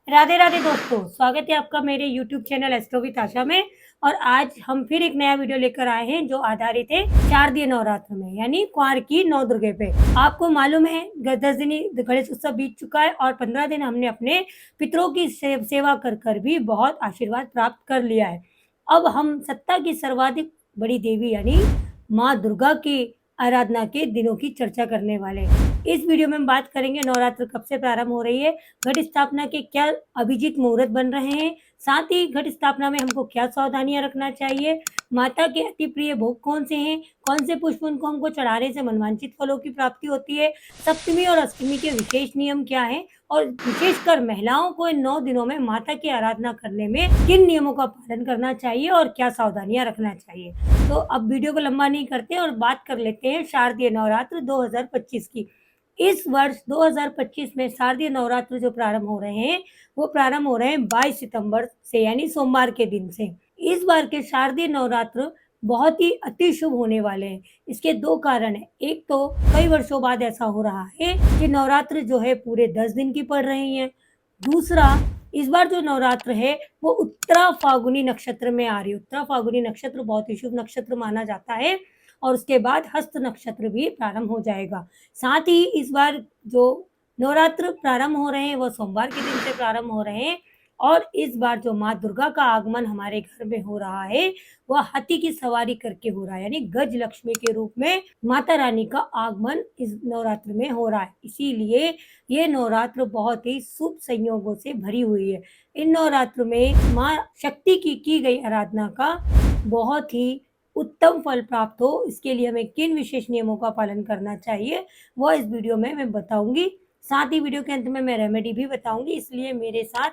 राधे राधे दोस्तों, स्वागत है आपका मेरे YouTube चैनल एस्ट्रो विद आशा में। और आज हम फिर एक नया वीडियो लेकर आए हैं जो आधारित है शारदीय नवरात्र में, यानी कुंवार की नौ दुर्गे पे। आपको मालूम है 10 दिन गणेश उत्सव बीत चुका है और 15 दिन हमने अपने पितरों की सेवा कर कर भी बहुत आशीर्वाद प्राप्त कर लिया है। अब हम सत्ता की सर्वाधिक बड़ी देवी यानी माँ दुर्गा की आराधना के दिनों की चर्चा करने वाले हैं। इस वीडियो में हम बात करेंगे नवरात्र कब से प्रारंभ हो रही है, घट स्थापना के क्या अभिजीत मुहूर्त बन रहे हैं, साथ ही घट स्थापना में हमको क्या सावधानियां रखना चाहिए, माता के अति प्रिय भोग कौन से हैं, कौन से पुष्प उनको हमको चढ़ाने से मनवांछित फलों की प्राप्ति होती है, सप्तमी और अष्टमी के विशेष नियम क्या हैं और विशेषकर महिलाओं को इन 9 दिनों में माता की आराधना करने में किन नियमों का पालन करना चाहिए और क्या सावधानियां रखना चाहिए। तो अब वीडियो को लंबा नहीं करते और बात कर लेते हैं शारदीय नवरात्र 2025 की। इस वर्ष 2025 में शारदीय नवरात्र जो प्रारंभ हो रहे हैं वो प्रारंभ हो रहे हैं 22 सितंबर से, यानी सोमवार के दिन से। इस बार के शारदीय नवरात्र बहुत ही अति शुभ होने वाले हैं। इसके दो कारण हैं। एक तो कई वर्षों बाद ऐसा हो रहा है कि नवरात्र जो है पूरे 10 दिन की पड़ रही हैं। दूसरा, इस बार जो नवरात्र है वो उत्तरा फाल्गुनी नक्षत्र में आ रही है। उत्तरा फाल्गुनी नक्षत्र बहुत ही शुभ नक्षत्र माना जाता है और उसके बाद हस्त नक्षत्र भी प्रारंभ हो जाएगा। साथ ही इस बार जो नवरात्र प्रारंभ हो रहे हैं वो सोमवार के दिन से प्रारंभ हो रहे हैं और इस बार जो माँ दुर्गा का आगमन हमारे घर में हो रहा है वह हाथी की सवारी करके हो रहा है, यानी गज लक्ष्मी के रूप में माता रानी का आगमन इस नवरात्र में हो रहा है। इसीलिए ये नवरात्र बहुत ही शुभ संयोगों से भरी हुई है। इन नवरात्र में माँ शक्ति की गई आराधना का बहुत ही उत्तम फल प्राप्त हो, इसके लिए हमें किन विशेष नियमों का पालन करना चाहिए वह इस वीडियो में मैं बताऊंगी। साथ ही वीडियो के अंत में मैं रेमेडी भी बताऊंगी, इसलिए मेरे साथ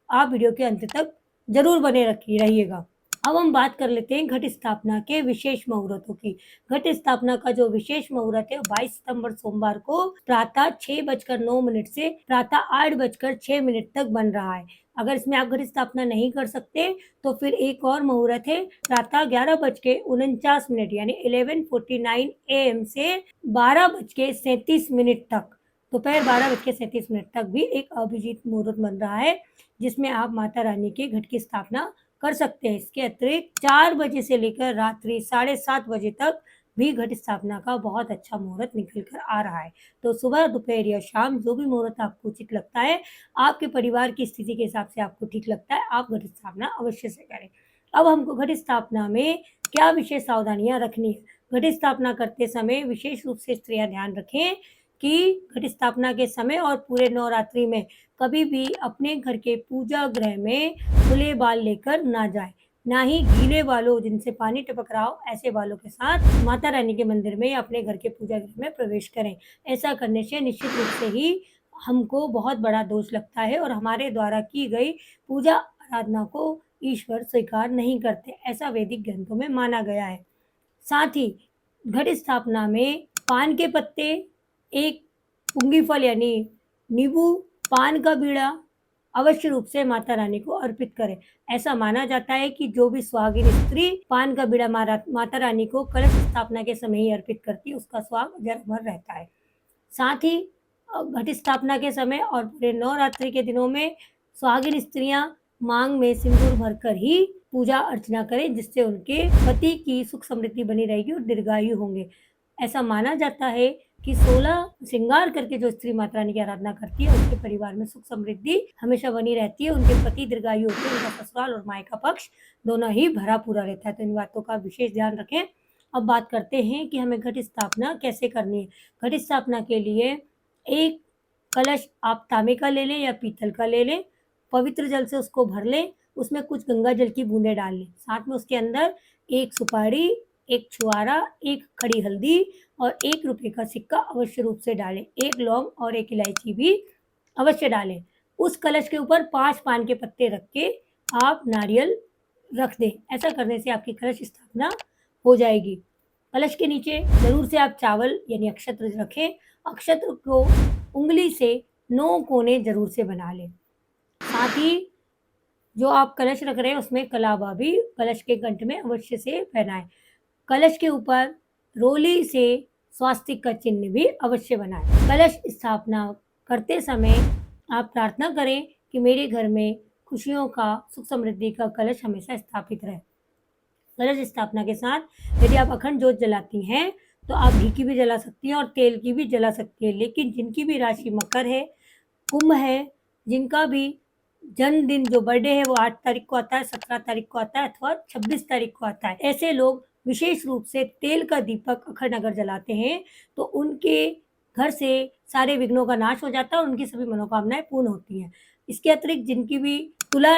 आप वीडियो के अंत तक जरूर बने रहिएगा। अब हम बात कर लेते हैं घट स्थापना के विशेष मुहूर्तों की। घट स्थापना का जो विशेष मुहूर्त है 22 सितंबर सोमवार को प्रातः 6:09 से प्रातः 8:06 तक बन रहा है। अगर इसमें आप घट स्थापना नहीं कर सकते तो फिर एक और मुहूर्त है प्रातः 11:49 यानी 11:49 AM से 12:37 तक, दोपहर 12:37 तक भी एक अभिजीत मुहूर्त बन रहा है जिसमें आप माता रानी के घट की स्थापना कर सकते हैं। इसके अतिरिक्त 4 बजे से लेकर रात्रि 7:30 बजे तक भी घट स्थापना का बहुत अच्छा मुहूर्त निकल कर आ रहा है। तो सुबह, दोपहर या शाम जो भी मुहूर्त आपको उचित लगता है, आपके परिवार की स्थिति के हिसाब से आपको ठीक लगता है, आप घट स्थापना अवश्य से करें। अब हमको घट स्थापना में क्या विशेष सावधानियां रखनी है। घट स्थापना करते समय विशेष रूप से स्त्रियां ध्यान रखें कि घट स्थापना के समय और पूरे नवरात्रि में कभी भी अपने घर के पूजा गृह में खुले बाल लेकर ना जाए, ना ही गीले बालों जिनसे पानी टपक रहा हो ऐसे बालों के साथ माता रानी के मंदिर में या अपने घर के पूजा गृह में प्रवेश करें। ऐसा करने से निश्चित रूप से ही हमको बहुत बड़ा दोष लगता है और हमारे द्वारा की गई पूजा आराधना को ईश्वर स्वीकार नहीं करते, ऐसा वैदिक ग्रंथों में माना गया है। साथ ही घट स्थापना में पान के पत्ते, एक पुंगी फल यानी नींबू, पान का बीड़ा अवश्य रूप से माता रानी को अर्पित करें। ऐसा माना जाता है कि जो भी सुहागिन स्त्री पान का बीड़ा माता रानी को कलश स्थापना के समय ही अर्पित करती है उसका सुहाग अजर अमर रहता है। साथ ही घट स्थापना के समय और पूरे नवरात्रि के दिनों में सुहागिन स्त्रियां मांग में सिंदूर भरकर ही पूजा अर्चना करें, जिससे उनके पति की सुख समृद्धि बनी रहेगी और दीर्घायु होंगे। ऐसा माना जाता है कि 16 श्रृंगार करके जो स्त्री माता रानी की आराधना करती है उसके परिवार में सुख समृद्धि हमेशा बनी रहती है, उनके पति दीर्घायु होते हैं, उनका ससुराल और मायका पक्ष दोनों ही भरा पूरा रहता है। तो इन बातों का विशेष ध्यान रखें। अब बात करते हैं कि हमें घट स्थापना कैसे करनी है। घट स्थापना के लिए एक कलश आप तांबे का ले लें या पीतल का ले लें, पवित्र जल से उसको भर लें, उसमें कुछ गंगा जल की बूंदें डाल लें, साथ में उसके अंदर एक सुपारी, एक छुआरा, एक खड़ी हल्दी और 1 रुपये का सिक्का अवश्य रूप से डालें। 1 लौंग और 1 इलायची भी अवश्य डालें। उस कलश के ऊपर 5 पान के पत्ते रख के आप नारियल रख दें। ऐसा करने से आपकी कलश स्थापना हो जाएगी। कलश के नीचे जरूर से आप चावल यानी अक्षत्र रखें। अक्षत्र को उंगली से 9 कोने जरूर से बना लें। साथ ही जो आप कलश रख रहे हैं उसमें कलावा भी कलश के कंठ में अवश्य से पहनाएं। कलश के ऊपर रोली से स्वास्तिक का चिन्ह भी अवश्य बनाएं। कलश स्थापना करते समय आप प्रार्थना करें कि मेरे घर में खुशियों का, सुख समृद्धि का कलश हमेशा स्थापित रहे। कलश स्थापना के साथ यदि आप अखंड जोत जलाती हैं, तो आप घी की भी जला सकती हैं और तेल की भी जला सकती हैं। लेकिन जिनकी भी राशि मकर है, कुंभ है, जिनका भी जन्मदिन जो बर्थडे है वो 8 तारीख को आता है, 17 तारीख को आता है अथवा 26 तारीख को आता है। ऐसे लोग विशेष रूप से तेल का दीपक अखंड अगर जलाते हैं, तो उनके घर से सारे विघ्नों का नाश हो जाता है और उनकी सभी मनोकामनाएँ पूर्ण होती हैं। इसके अतिरिक्त जिनकी भी तुला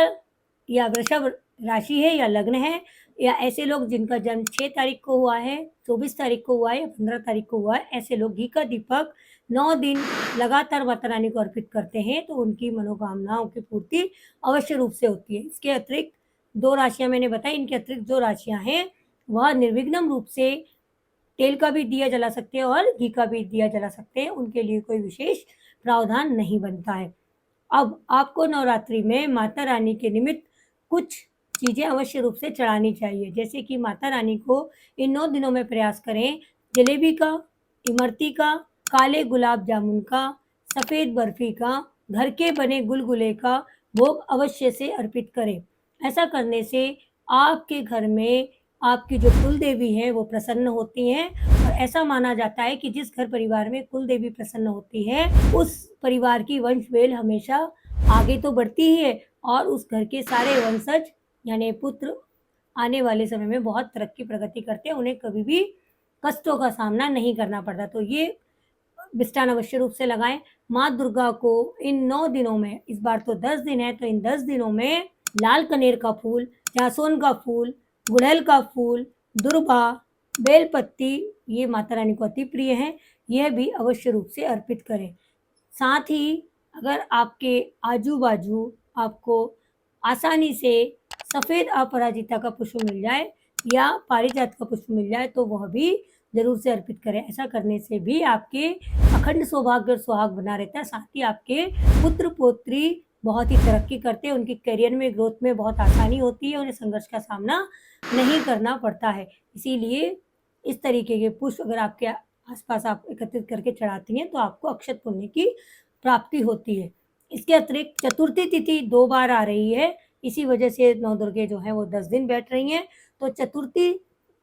या वृषभ राशि है या लग्न है, या ऐसे लोग जिनका जन्म 6 तारीख को हुआ है, 24 तारीख को हुआ है या 15 तारीख को हुआ है, ऐसे लोग घी का दीपक 9 दिन लगातार माता रानी को अर्पित करते हैं, तो उनकी मनोकामनाओं की पूर्ति अवश्य रूप से होती है। इसके अतिरिक्त 2 राशियाँ मैंने बताई, इनके अतिरिक्त जो राशियाँ हैं, वह निर्विघ्न रूप से तेल का भी दिया जला सकते हैं और घी का भी दिया जला सकते हैं, उनके लिए कोई विशेष प्रावधान नहीं बनता है। अब आपको नवरात्रि में माता रानी के निमित्त कुछ चीज़ें अवश्य रूप से चढ़ानी चाहिए, जैसे कि माता रानी को इन 9 दिनों में प्रयास करें जलेबी का, इमरती का, काले गुलाब जामुन का, सफ़ेद बर्फ़ी का, घर के बने गुलगुले का भोग अवश्य से अर्पित करें। ऐसा करने से आपके घर में आपकी जो कुल देवी है वो प्रसन्न होती हैं और ऐसा माना जाता है कि जिस घर परिवार में कुल देवी प्रसन्न होती है, उस परिवार की वंश वेल हमेशा आगे तो बढ़ती ही है और उस घर के सारे वंशज यानी पुत्र आने वाले समय में बहुत तरक्की प्रगति करते हैं, उन्हें कभी भी कष्टों का सामना नहीं करना पड़ता। तो ये मिष्ठान अवश्य रूप से लगाएं। माँ दुर्गा को इन 9 दिनों में, इस बार तो 10 दिन है, तो इन 10 दिनों में लाल कनेर का फूल, जासून का फूल, गुड़हल का फूल, दुर्वा, बेलपत्ती, ये माता रानी को अति प्रिय है, यह भी अवश्य रूप से अर्पित करें। साथ ही अगर आपके आजू-बाजू आपको आसानी से सफ़ेद अपराजिता का पुष्प मिल जाए या पारिजात का पुष्प मिल जाए, तो वह भी ज़रूर से अर्पित करें। ऐसा करने से भी आपके अखंड सौभाग्य और सुहाग बना रहता है, साथ ही आपके पुत्र-पौत्री बहुत ही तरक्की करते हैं, उनके करियर में ग्रोथ में बहुत आसानी होती है, उन्हें संघर्ष का सामना नहीं करना पड़ता है। इसीलिए इस तरीके के पुष्प अगर आपके आस-पास आप एकत्रित करके चढ़ाती हैं, तो आपको अक्षत पुण्य की प्राप्ति होती है। इसके अतिरिक्त चतुर्थी तिथि 2 बार आ रही है, इसी वजह से नवदुर्गे जो हैं वो 10 दिन बैठ रही हैं। तो चतुर्थी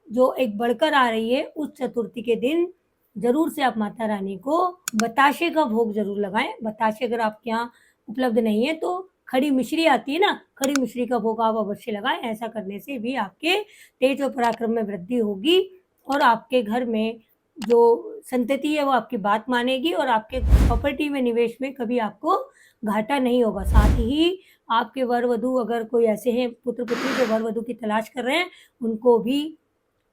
जो एक बढ़कर आ रही है, उस चतुर्थी के दिन ज़रूर से आप माता रानी को बताशे का भोग ज़रूर लगाएँ। बताशे अगर आपके यहाँ उपलब्ध नहीं है, तो खड़ी मिश्री आती है ना, खड़ी मिश्री का भोग आप अवश्य लगाएँ। ऐसा करने से भी आपके तेज और पराक्रम में वृद्धि होगी और आपके घर में जो संतति है वो आपकी बात मानेगी और आपके प्रॉपर्टी में निवेश में कभी आपको घाटा नहीं होगा। साथ ही आपके वर-वधू अगर कोई ऐसे हैं पुत्र-पुत्री जो वर-वधू की तलाश कर रहे हैं, उनको भी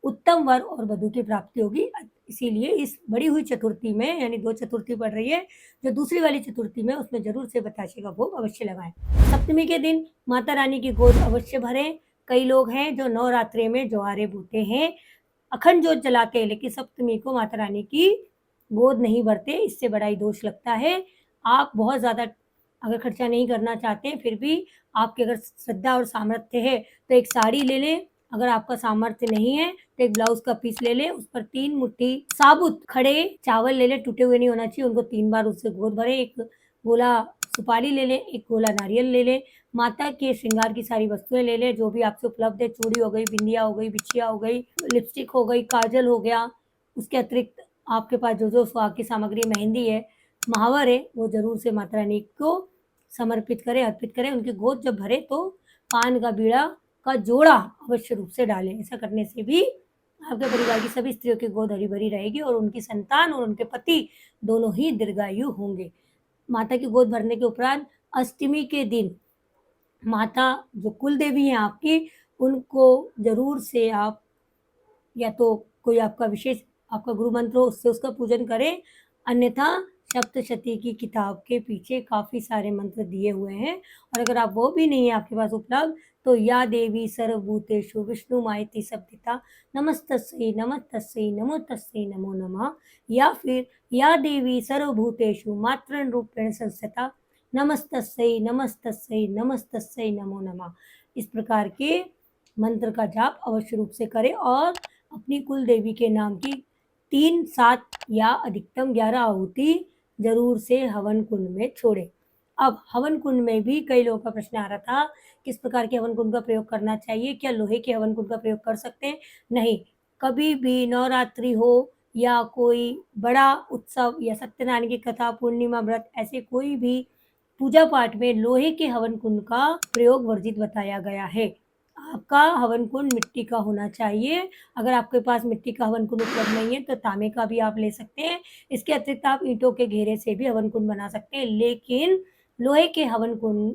उत्तम वर और वधू की प्राप्ति होगी। इसीलिए इस बढ़ी हुई चतुर्थी में, यानी 2 चतुर्थी पड़ रही है, जो दूसरी वाली चतुर्थी में उसमें ज़रूर से बताशे का भोग अवश्य लगाएँ। सप्तमी के दिन माता रानी की गोद अवश्य भरें। कई लोग हैं जो नवरात्रि में ज्वारे भूते हैं, अखंड जोत जलाते हैं, लेकिन सप्तमी को माता रानी की गोद नहीं भरते, इससे बड़ा ही दोष लगता है। आप बहुत ज़्यादा अगर खर्चा नहीं करना चाहते हैं, फिर भी आपकी अगर श्रद्धा और सामर्थ्य है, तो एक साड़ी ले लें। अगर आपका सामर्थ्य नहीं है, तो एक ब्लाउज़ का पीस ले लें, उस पर 3 मुट्ठी साबुत खड़े चावल ले लें, टूटे हुए नहीं होना चाहिए, उनको 3 बार उससे गोद भरें। एक गोला सुपारी ले लें, एक गोला नारियल ले लें, माता के श्रृंगार की सारी वस्तुएँ ले लें, जो भी आपसे उपलब्ध है, चूड़ी हो गई, बिंदिया हो गई, बिछिया हो गई, लिपस्टिक हो गई, काजल हो गया। उसके अतिरिक्त आपके पास जो-जो सुहाग की सामग्री, मेहंदी है, महावर है, वो ज़रूर से माता रानी को समर्पित करें, अर्पित करें। उनकी गोद जब भरें, तो पान का बीड़ा का जोड़ा अवश्य रूप से डालें। ऐसा करने से भी आपके परिवार की सभी स्त्रियों की गोद हरी-भरी रहेगी और उनकी संतान और उनके पति दोनों ही दीर्घायु होंगे। माता की गोद भरने के उपरांत अष्टमी के दिन माता जो कुल देवी हैं आपकी, उनको ज़रूर से आप या तो कोई आपका विशेष आपका गुरु मंत्र हो उससे उसका पूजन करें, अन्यथा सप्तशती की किताब के पीछे काफ़ी सारे मंत्र दिए हुए हैं और अगर आप वो भी नहीं है आपके पास उपलब्ध, तो या देवी सर्वभूतेषु विष्णुमायति संस्थिता नमस्तस्यै नमस्तस्यै नमो तस्यै नमो नमः, या फिर या देवी सर्वभूतेषु मातृ रूपेण संस्थिता नमस्तस्यै नमस्तस्यै नमस्तस्यै नमो नमः। इस प्रकार के मंत्र का जाप अवश्य रूप से करें और अपनी कुल देवी के नाम की 3, 7 या अधिकतम 11 आहुति ज़रूर से हवन कुंड में छोड़ें। अब हवन कुंड में भी कई लोगों का प्रश्न आ रहा था, किस प्रकार के हवन कुंड का प्रयोग करना चाहिए? क्या लोहे के हवन कुंड का प्रयोग कर सकते हैं? नहीं, कभी भी नवरात्रि हो या कोई बड़ा उत्सव या सत्यनारायण की कथा, पूर्णिमा व्रत, ऐसे कोई भी पूजा पाठ में लोहे के हवन कुंड का प्रयोग वर्जित बताया गया है। आपका हवन कुंड मिट्टी का होना चाहिए। अगर आपके पास मिट्टी का हवन कुंड उपलब्ध नहीं है तो तांबे का भी आप ले सकते हैं। इसके अतिरिक्त आप ईंटों के घेरे से भी हवन कुंड बना सकते हैं, लेकिन लोहे के हवन कुंड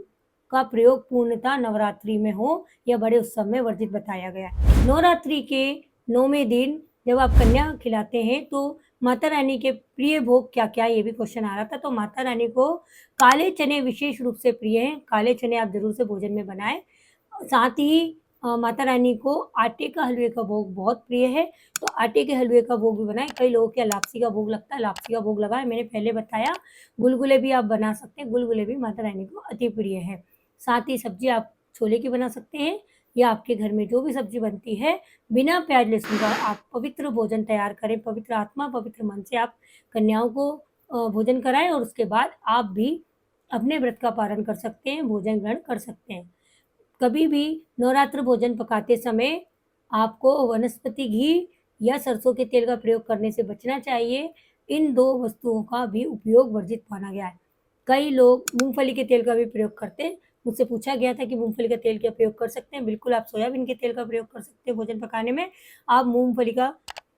का प्रयोग पूर्णतः नवरात्रि में हो या बड़े उत्सव में वर्जित बताया गया है। नवरात्रि के 9वें दिन जब आप कन्या खिलाते हैं तो माता रानी के प्रिय भोग क्या-क्या, ये भी क्वेश्चन आ रहा था। तो माता रानी को काले चने विशेष रूप से प्रिय हैं। काले चने आप ज़रूर से भोजन में बनाएँ। साथ ही माता रानी को आटे का हलवे का भोग बहुत प्रिय है, तो आटे के हलवे का भोग भी बनाएँ। कई लोगों के यहाँ लापसी का भोग लगता है, लापसी का भोग लगाएँ। मैंने पहले बताया गुलगुले भी आप बना सकते हैं, गुलगुले भी माता रानी को अति प्रिय है। साथ ही सब्ज़ी आप छोले की बना सकते हैं या आपके घर में जो भी सब्ज़ी बनती है, बिना प्याज़ लहसुन का आप पवित्र भोजन तैयार करें। पवित्र आत्मा, पवित्र मन से आप कन्याओं को भोजन कराएँ और उसके बाद आप भी अपने व्रत का पारण कर सकते हैं, भोजन ग्रहण कर सकते हैं। कभी भी नवरात्र भोजन पकाते समय आपको वनस्पति घी या सरसों के तेल का प्रयोग करने से बचना चाहिए। इन 2 वस्तुओं का भी उपयोग वर्जित माना गया है। कई लोग मूँगफली के तेल का भी प्रयोग करते हैं। मुझसे पूछा गया था कि मूँगफली का तेल का प्रयोग कर सकते हैं? बिल्कुल, आप सोयाबीन के तेल का प्रयोग कर सकते हैं भोजन पकाने में। आप मूँगफली का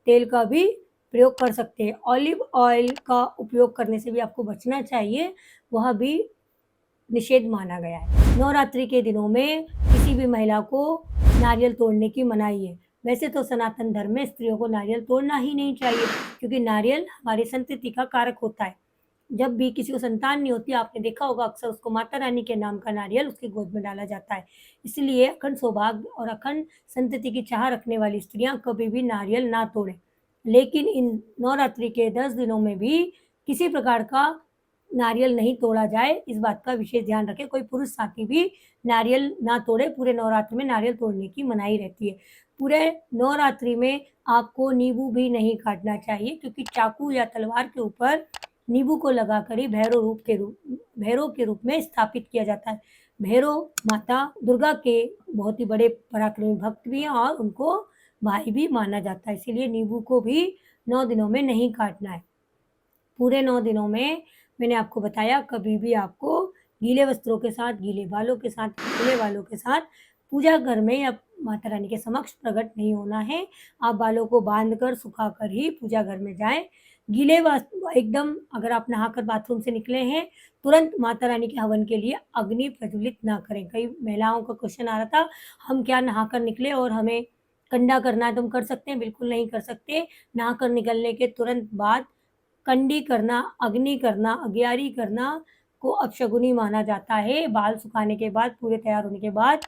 तेल का भी प्रयोग कर सकते हैं। ऑलिव ऑयल का उपयोग करने से भी आपको बचना चाहिए, वह भी निषेध माना गया है। नवरात्रि के दिनों में किसी भी महिला को नारियल तोड़ने की मनाही है। वैसे तो सनातन धर्म में स्त्रियों को नारियल तोड़ना ही नहीं चाहिए, क्योंकि नारियल हमारी संतति का कारक होता है। जब भी किसी को संतान नहीं होती, आपने देखा होगा अक्सर उसको माता रानी के नाम का नारियल उसकी गोद में डाला जाता है। इसलिए अखंड सौभाग्य और अखंड संतति की चाह रखने वाली स्त्रियाँ कभी भी नारियल ना तोड़ें। लेकिन इन नवरात्रि के 10 दिनों में भी किसी प्रकार का नारियल नहीं तोड़ा जाए, इस बात का विशेष ध्यान रखें। कोई पुरुष साथी भी नारियल ना तोड़े। पूरे नवरात्रि में नारियल तोड़ने की मनाही रहती है। पूरे नवरात्रि में आपको नींबू भी नहीं काटना चाहिए, क्योंकि चाकू या तलवार के ऊपर नींबू को लगाकर ही भैरव के रूप में स्थापित किया जाता है। भैरव माता दुर्गा के बहुत ही बड़े पराक्रमी भक्त भी हैं और उनको भाई भी माना जाता है। इसीलिए नींबू को भी 9 दिनों में नहीं काटना है। पूरे 9 दिनों में मैंने आपको बताया, कभी भी आपको गीले वस्त्रों के साथ, गीले बालों के साथ, खुले बालों के साथ पूजा घर में या माता रानी के समक्ष प्रकट नहीं होना है। आप बालों को बाँधकर, सुखाकर ही पूजा घर में जाएँ। गीले वस्त्र एकदम, अगर आप नहाकर बाथरूम से निकले हैं, तुरंत माता रानी के हवन के लिए अग्नि प्रज्वलित ना करें। कई महिलाओं का क्वेश्चन आ रहा था, हम क्या नहाकर निकले और हमें कंडा करना है तो हम कर सकते हैं? बिल्कुल नहीं कर सकते। नहाकर निकलने के तुरंत बाद कंडी करना, अग्नि करना, अगियारी करना को अपशगुनी माना जाता है। बाल सुखाने के बाद, पूरे तैयार होने के बाद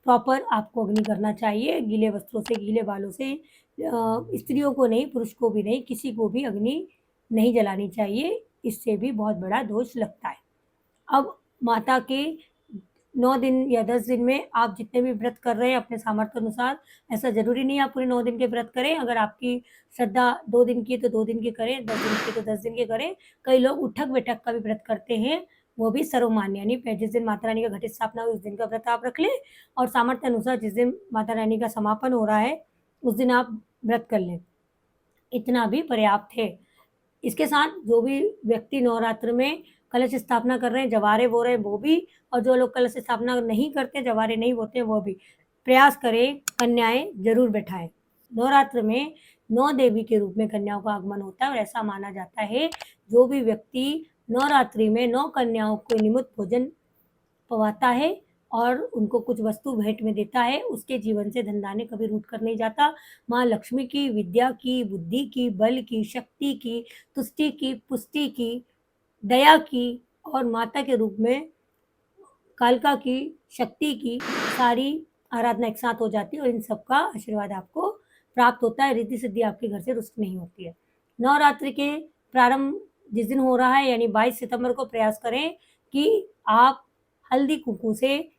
प्रॉपर आपको अग्नि करना चाहिए। गीले वस्त्रों से, गीले बालों से स्त्रियों को नहीं, पुरुष को भी नहीं, किसी को भी अग्नि नहीं जलानी चाहिए। इससे भी बहुत बड़ा दोष लगता है। अब माता के 9 दिन या 10 दिन में आप जितने भी व्रत कर रहे हैं अपने सामर्थ्य अनुसार, ऐसा ज़रूरी नहीं है आप पूरे 9 दिन के व्रत करें। अगर आपकी श्रद्धा 2 दिन की है तो 2 दिन के करें, 10 दिन की तो 10 दिन के करें। कई लोग उठक-बैठक का भी व्रत करते हैं, वो भी सर्वमान्य, यानी जिस दिन माता रानी का घट स्थापना हुई उस दिन का व्रत आप रख लें और सामर्थ्य अनुसार जिस दिन माता रानी का समापन हो रहा है, उस दिन आप व्रत कर लें। इतना भी पर्याप्त है। इसके साथ जो भी व्यक्ति नवरात्र में कलश स्थापना कर रहे हैं, जवारे बो रहे हैं, वो भी, और जो लोग कलश स्थापना नहीं करते, जवारे नहीं बोते हैं, वो भी प्रयास करें, कन्याएँ ज़रूर बैठाएँ। नवरात्र में 9 देवी के रूप में कन्याओं का आगमन होता है और ऐसा माना जाता है, जो भी व्यक्ति नवरात्रि में 9 कन्याओं को निमित्त भोजन पवाता है और उनको कुछ वस्तु भेंट में देता है, उसके जीवन से धन-धान्य कभी रूठ कर नहीं जाता। माँ लक्ष्मी की, विद्या की, बुद्धि की, बल की, शक्ति की, तुष्टि की, पुष्टि की, दया की और माता के रूप में कालिका की, शक्ति की सारी आराधना एक साथ हो जाती है और इन सब का आशीर्वाद आपको प्राप्त होता है। रिद्धि-सिद्धि आपके घर से रुष्ट नहीं होती है। नवरात्रि के प्रारंभ जिस दिन हो रहा है, यानी 22 सितंबर को, प्रयास करें कि आप हल्दी कुंकू से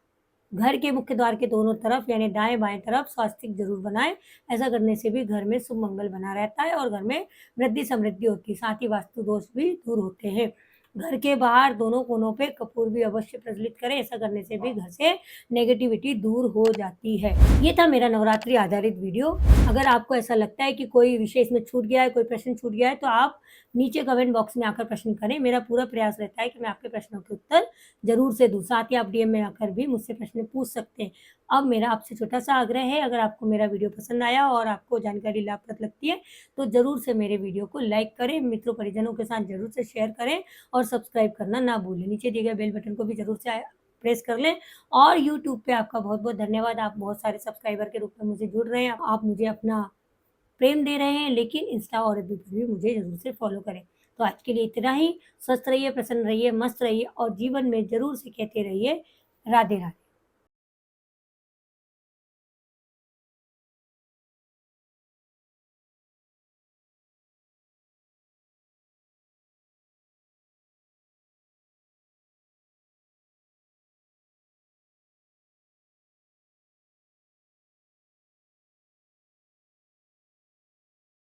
घर के मुख्य द्वार के दोनों तरफ, यानी दाएँ-बाएँ तरफ स्वास्तिक ज़रूर बनाएँ। ऐसा करने से भी घर में शुभ मंगल बना रहता है और घर में वृद्धि समृद्धि होती है। साथ ही वास्तु दोष भी दूर होते हैं। घर के बाहर दोनों कोनों पे कपूर भी अवश्य प्रज्वलित करें। ऐसा करने से भी घर से नेगेटिविटी दूर हो जाती है। ये था मेरा नवरात्रि आधारित वीडियो। अगर आपको ऐसा लगता है कि कोई विषय इसमें छूट गया है, कोई प्रश्न छूट गया है, तो आप नीचे कमेंट बॉक्स में आकर प्रश्न करें। मेरा पूरा प्रयास रहता है कि मैं आपके प्रश्नों के उत्तर ज़रूर से दूँ। साथ ही आप डीएम में आकर भी मुझसे प्रश्न पूछ सकते हैं। अब मेरा आपसे छोटा-सा आग्रह है, अगर आपको मेरा वीडियो पसंद आया और आपको जानकारी लाभप्रद लगती है, तो ज़रूर से मेरे वीडियो को लाइक करें, मित्रों परिजनों के साथ ज़रूर से शेयर करें और सब्सक्राइब करना ना भूलें। नीचे दिए गए बेल बटन को भी ज़रूर से प्रेस कर लें और यूट्यूब पे आपका बहुत-बहुत धन्यवाद। आप बहुत सारे सब्सक्राइबर के रूप में मुझे जुड़ रहे हैं। आप मुझे अपना प्रेम दे रहे हैं, लेकिन इंस्टा और एफबी पर भी मुझे ज़रूर से फॉलो करें। तो आज के लिए इतना ही। स्वस्थ रहिए, प्रसन्न रहिए, मस्त रहिए और जीवन में ज़रूर से कहते रहिए, राधे राधे।